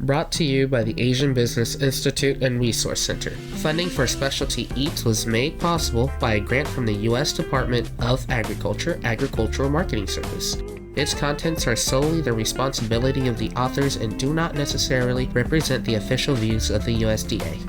Brought to you by the Asian Business Institute and Resource Center. Funding for Specialty Eats was made possible by a grant from the U.S. Department of Agriculture Agricultural Marketing Service. Its contents are solely the responsibility of the authors and do not necessarily represent the official views of the USDA.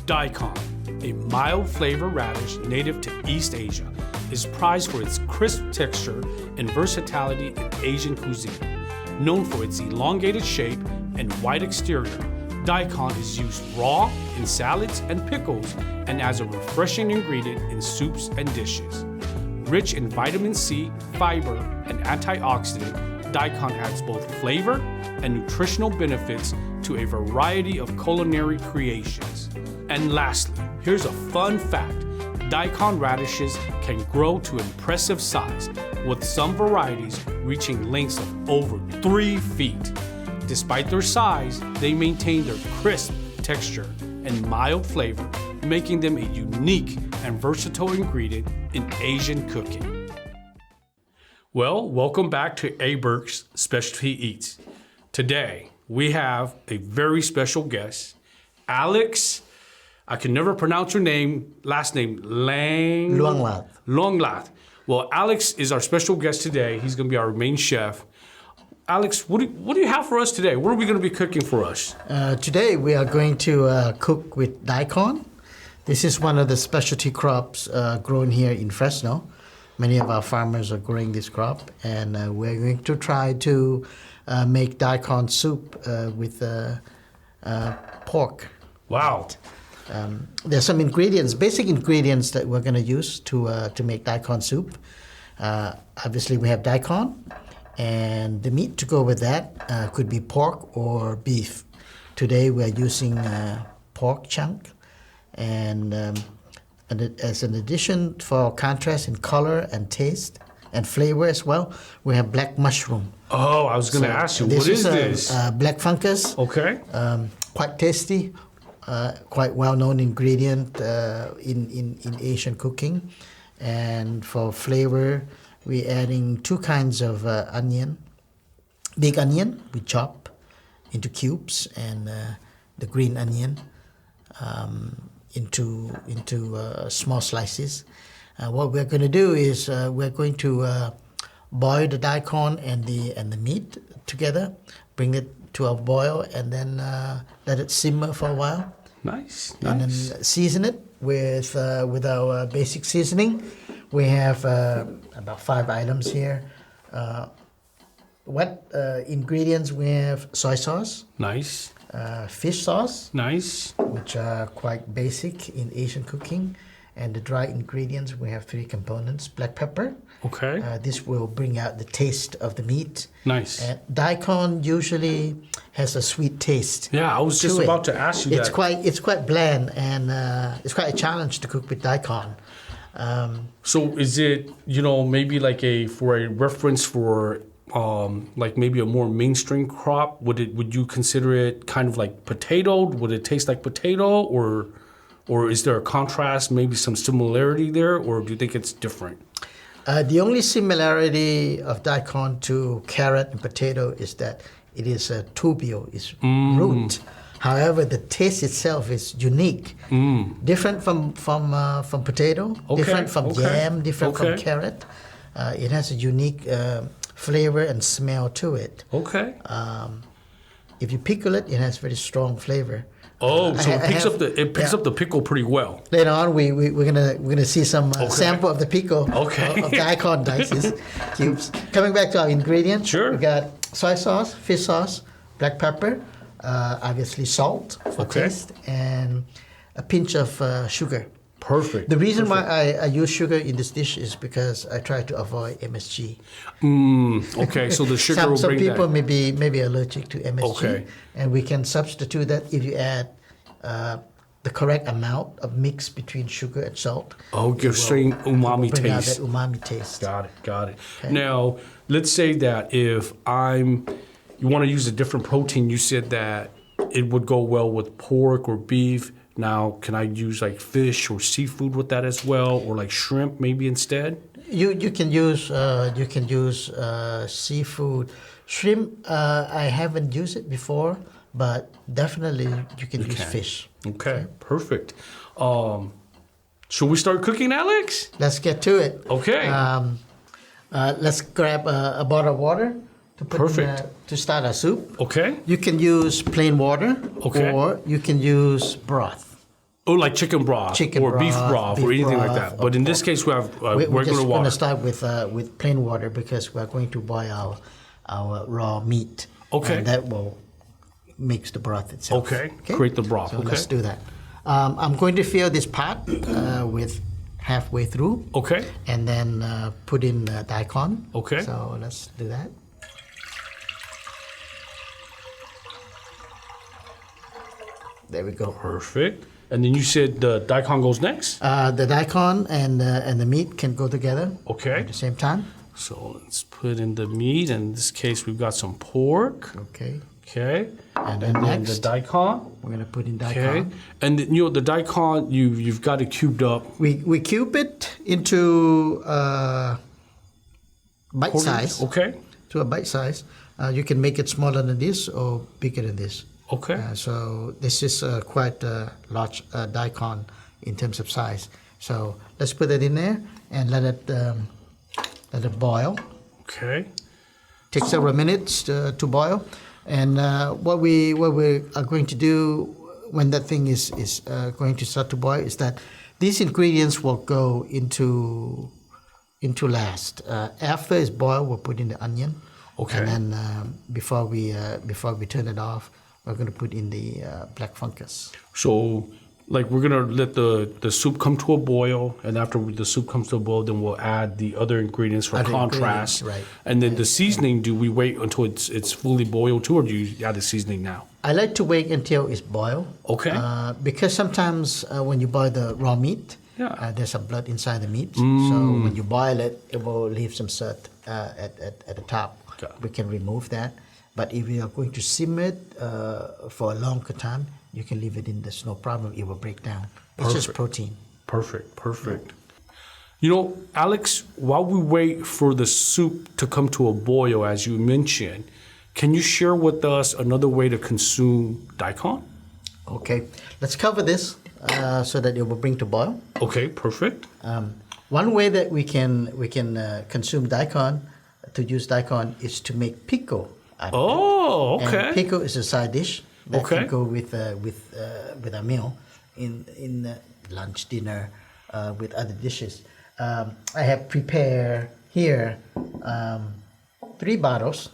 Daikon, a mild flavor radish native to East Asia, is prized for its crisp texture and versatility in Asian cuisine. Known for its elongated shape and white exterior, Daikon is used raw in salads and pickles and as a refreshing ingredient in soups and dishes. Rich in vitamin C, fiber, and antioxidant, Daikon adds both flavor and nutritional benefits to a variety of culinary creations. And lastly, here's a fun fact. Daikon radishes can grow to impressive size, with some varieties reaching lengths of over 3 feet. Despite their size, they maintain their crisp texture and mild flavor, making them a unique and versatile ingredient in Asian cooking. Well, welcome back to ABIRC's Specialty Eats. Today, we have a very special guest, Alex. I can never pronounce your last name, Luanglath. Well, Alex is our special guest today. He's going to be our main chef. Alex, what do you have for us today? What are we going to be cooking for us? Today we are going to cook with daikon. This is one of the specialty crops grown here in Fresno. Many of our farmers are growing this crop, and we're going to try to make daikon soup with pork. Wow. There's some basic ingredients that we're going to use to make daikon soup. Obviously, we have daikon, and the meat to go with that could be pork or beef. Today, we're using pork chunk, and as an addition for contrast in color and taste and flavor as well, we have black mushroom. Oh, I was going to ask you, what is this? Black fungus. Okay. Quite tasty. Quite well-known ingredient in Asian cooking. And for flavor, we're adding 2 kinds of onion. Big onion, we chop into cubes, and the green onion into small slices. What we're going to do is we're going to boil the daikon and the meat together, bring it to a boil, and then let it simmer for a while. Nice. And then season it with our basic seasoning. We have about 5 items here. Ingredients? We have soy sauce. Nice. Fish sauce. Nice. Which are quite basic in Asian cooking. And the dry ingredients, we have 3 components. Black pepper. Okay. This will bring out the taste of the meat. Nice. Daikon usually has a sweet taste. Yeah, I was just about to ask you that. It's quite bland, and it's quite a challenge to cook with daikon. So is it, maybe like for a reference for like maybe a more mainstream crop? Would you consider it kind of like potato? Would it taste like potato, or is there a contrast, maybe some similarity there, or do you think it's different? The only similarity of daikon to carrot and potato is that it is a tubercle, it's root. However, the taste itself is unique, different from potato, different from yam, different from carrot. It has a unique flavor and smell to it. Okay. If you pickle it, it has very strong flavor. Oh, so it picks up the pickle pretty well. Later on, we're gonna see some sample of the pickle of daikon dices cubes. Coming back to our ingredients, we got soy sauce, fish sauce, black pepper, obviously salt for taste, and a pinch of sugar. Perfect. The reason why I use sugar in this dish is because I try to avoid MSG. Okay, so the sugar will bring that. Some people may be allergic to MSG, and we can substitute that if you add the correct amount of mix between sugar and salt. Oh, give straight umami bring taste. Out that umami taste. Got it. Okay. Now, let's say that if you want to use a different protein, you said that it would go well with pork or beef. Now, can I use like fish or seafood with that as well, or like shrimp maybe instead? You can use seafood, shrimp. I haven't used it before, but definitely you can use fish. Okay, perfect. Should we start cooking, Alex? Let's get to it. Okay. Let's grab a bottle of water to put Perfect. to start our soup. Okay. You can use plain water, Okay. or you can use broth. Oh, like chicken broth or beef broth or anything like that. But in this case, we have We're regular just going water. to start with plain water because we're going to boil our raw meat. Okay. And that will mix the broth itself. Okay. Create the broth. So Okay. let's do that. I'm going to fill this pot with halfway through. Okay. And then put in daikon. Okay. So let's do that. There we go. Perfect. And then you said the daikon goes next? The daikon and the meat can go together Okay. at the same time. So let's put in the meat. In this case, we've got some pork. Okay. Okay. And then the next, daikon. we're going to put in Okay. daikon. And the daikon, you've got it cubed up. We cube it into bite Quarters? size. Okay. To a bite size. You can make it smaller than this or bigger than this. Okay. So this is quite a large daikon in terms of size. So let's put it in there and let it boil. Okay. Takes several minutes to boil. And what we are going to do when that thing is going to start to boil is that these ingredients will go into last. After it's boiled, we'll put in the onion. Okay. And then before we turn it off, we're going to put in the black fungus. So, like, we're gonna let the soup come to a boil, and after the soup comes to a boil, then we'll add the other ingredients for Other contrast. ingredients, right. And then the seasoning, do we wait until it's fully boiled too, or do you add the seasoning now? I like to wait until it's boiled. Okay. Because sometimes when you boil the raw meat, Yeah. there's some blood inside the meat. So when you boil it, it will leave some soot at the top. Okay. We can remove that. But if you are going to simmer it for a longer time, you can leave it in. There's no problem. It will break down. It's just Perfect. protein. Perfect. You know, Alex, while we wait for the soup to come to a boil, as you mentioned, can you share with us another way to consume daikon? Okay. Let's cover this so that it will bring to boil. Okay, perfect. One way that we can consume daikon, to use daikon, is to make pickle. Out of it. Oh, okay. And pickle is a side dish that Okay. can go with a meal in lunch, dinner, with other dishes. I have prepared here 3 bottles,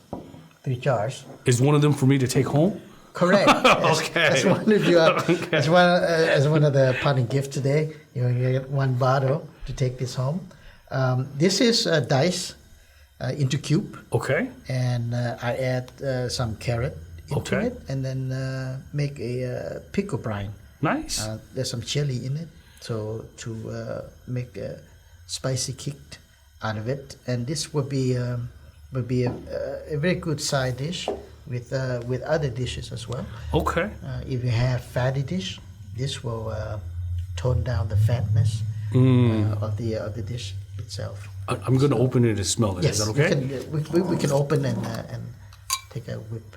3 jars. Is one of them for me to take home? Correct. Okay. As one of your, as one of the parting gifts today, you get 1 bottle to take this home. This is diced into cube. Okay. And I add some carrot into Okay. it, and then make a pickle brine. Nice. There's some chili in it, so to make a spicy kick out of it. And this will be a very good side dish with other dishes as well. Okay. If you have fatty dish, this will tone down the fatness of the dish itself. I'm going to open it and smell it. Yes, Is that okay? we can open and take a whip.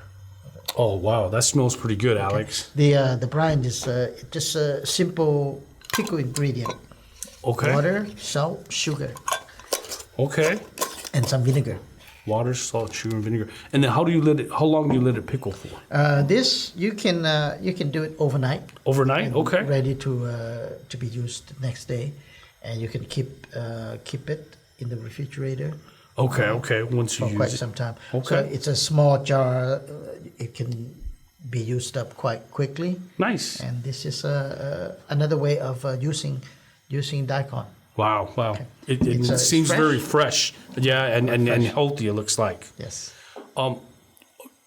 Oh, wow. That smells pretty good, Alex. The brine is just a simple pickle ingredient: Okay. water, salt, sugar, Okay. and some vinegar. Water, salt, sugar, and vinegar. And then how long do you let it pickle for? This you can do it overnight. Overnight? Okay. Ready to be used next day, and you can keep it in the refrigerator Okay. Once you for quite use it. some time. Okay. So it's a small jar. It can be used up quite quickly. Nice. And this is another way of using daikon. Wow. It It's seems fresh. very fresh. Yeah, and healthy, it looks like. Yes.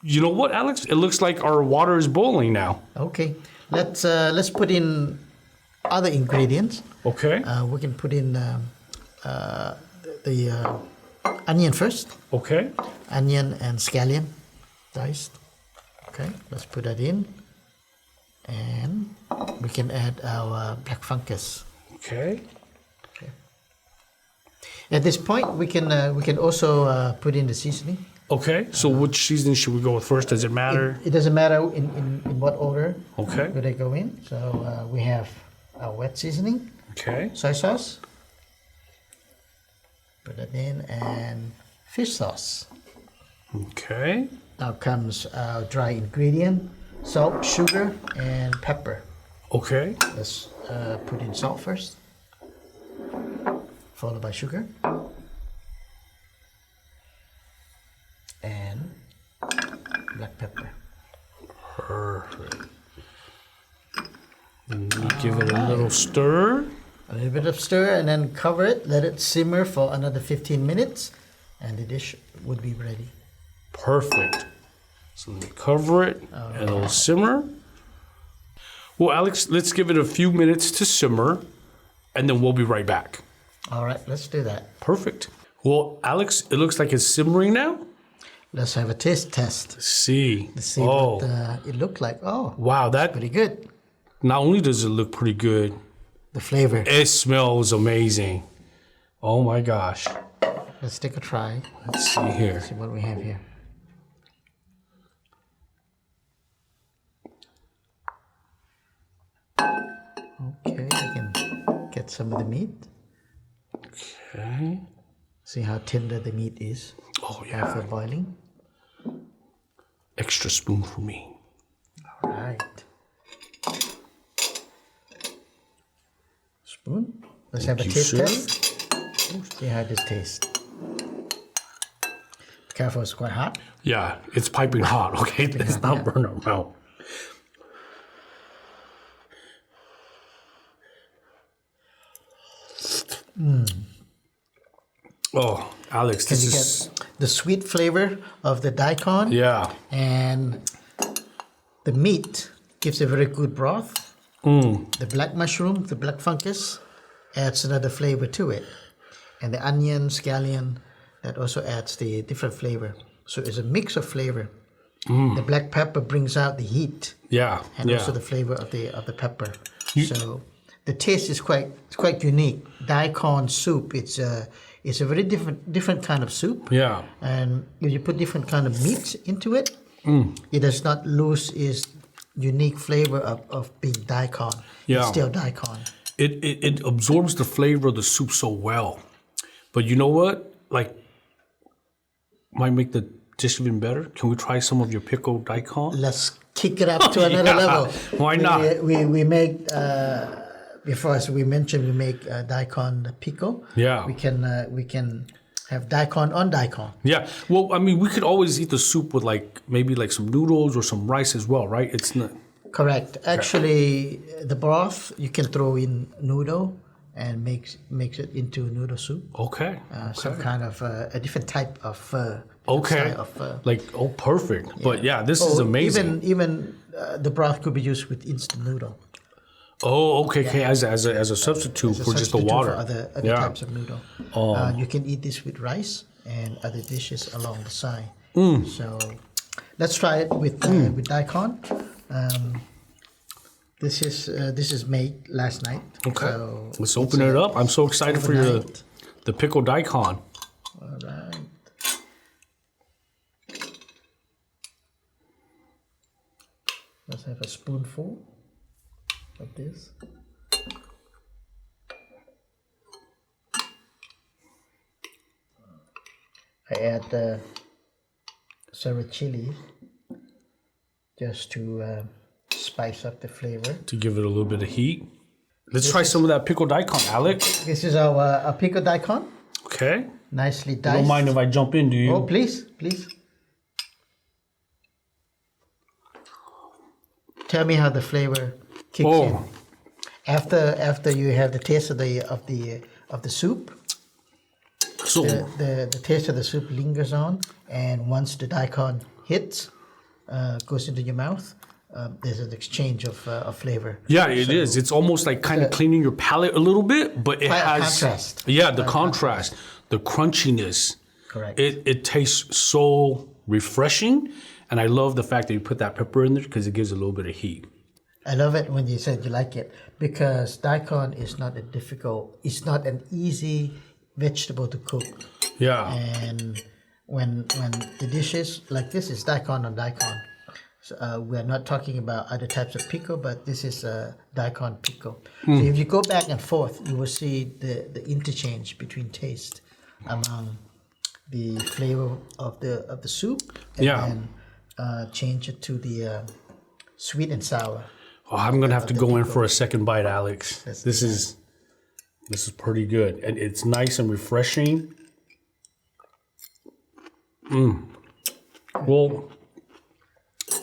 You know what, Alex? It looks like our water is boiling now. Okay. Let's put in other ingredients. Okay. We can put in the onion first. Okay. Onion and scallion diced. Okay. Let's put that in, and we can add our black fungus. Okay. At this point, we can also put in the seasoning. Okay, so which seasoning should we go with first? Does it matter? It doesn't matter in what order Okay. do they go in. So we have our wet seasoning, Okay. soy sauce. Put that in, and fish sauce. Okay. Now comes our dry ingredient, salt, sugar, and pepper. Okay. Let's put in salt first, followed by sugar. And black pepper. Perfect. And we give it a little stir. A little bit of stir and then cover it, let it simmer for another 15 minutes, and the dish would be ready. Perfect. So let me cover it and it'll simmer. Well, Alex, let's give it a few minutes to simmer and then we'll be right back. All right, let's do that. Perfect. Well, Alex, it looks like it's simmering now. Let's have a taste test. Let's see. Let's see what it looked like. Oh, Wow, that pretty good. not only does it look pretty good, The flavor. it smells amazing. Oh my gosh. Let's take a try. Let's see here. See what we have here. Okay, I can get some of the meat. Okay. See how tender the meat is Oh after yeah. boiling. Extra spoon for me. All right. Spoon. Let's have a you, taste sir. test. See how this tastes. Careful, it's quite hot. Yeah, it's piping hot, okay? It's hot, not yeah. burn our mouth. Oh, Alex, Can this you is... get the sweet flavor of the daikon? Yeah. And the meat gives a very good broth. The black mushroom, the black fungus, adds another flavor to it. And the onion, scallion, that also adds the different flavor. So it's a mix of flavor. The black pepper brings out the heat Yeah, and yeah. also the flavor of the pepper. So the taste is quite unique. Daikon soup, it's a very different kind of soup. Yeah. And if you put different kind of meats into it, it does not lose its unique flavor of being daikon. Yeah. It's still daikon. It absorbs the flavor of the soup so well. But you know what? Like, might make the dish even better. Can we try some of your pickled daikon? Let's kick it up to another level. Why not? We make, before, as we mentioned, we make daikon pickle. Yeah. We can have daikon on daikon. Yeah. Well, I mean, we could always eat the soup with maybe some noodles or some rice as well, right? It's not... Correct. Actually, the broth you can throw in noodle and makes it into noodle soup. Okay. Some kind of a different type of Okay. style of Perfect. But yeah, this is amazing. Even the broth could be used with instant noodle. Oh, okay, okay. As a substitute As a for just the substitute water. for other Yeah. types of noodle. You can eat this with rice and other dishes along the side. So let's try it with daikon. This is made last night. Okay. So Let's open it up. I'm so excited for overnight. the pickled daikon. All right. Let's have a spoonful of this. I add several chilies just to spice up the flavor. To give it a little bit of heat. Let's try some of that pickled daikon, Alex. This is our pickled daikon, Okay. nicely diced. Don't mind if I jump in, do you? Oh, please. Tell me how the flavor kicks in. After you have the taste of the soup, So, the taste of the soup lingers on, and once the daikon hits, goes into your mouth, there's an exchange of flavor. yeah, it is. It's almost like kind of cleaning your palate a little bit, but it Quite a has contrast. Yeah, the contrast, the crunchiness. Correct. It tastes so refreshing, and I love the fact that you put that pepper in there because it gives a little bit of heat. I love it when you said you like it, because daikon is not it's not an easy vegetable to cook. Yeah. And when the dishes like this is daikon on daikon. So, we're not talking about other types of pickle, but this is a daikon pickle. So if you go back and forth, you will see the interchange between taste among the flavor of the soup, and then change it to the sweet and sour. Oh, I'm gonna have to go in for a second bite, Alex. This is pretty good, and it's nice and refreshing. Well,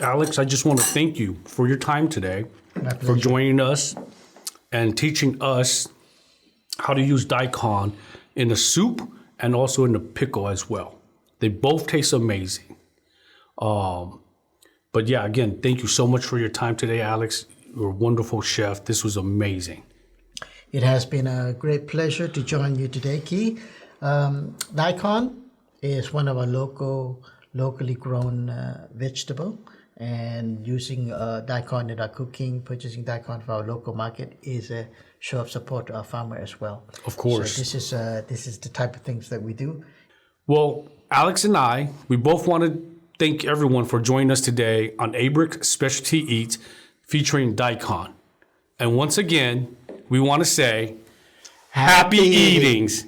Alex, I just want to thank you for your time today, for joining us and teaching us how to use daikon in the soup and also in the pickle as well. They both taste amazing. But yeah, again, thank you so much for your time today, Alex. You're a wonderful chef. This was amazing. It has been a great pleasure to join you today, Key. Daikon is one of our locally grown vegetable, and using daikon in our cooking, purchasing daikon for our local market is a show of support to our farmer as well. Of course. So this is the type of things that we do. Well, Alex and I, we both want to thank everyone for joining us today on ABIRC Specialty Eats featuring daikon. And once again, we want to say, happy eatings.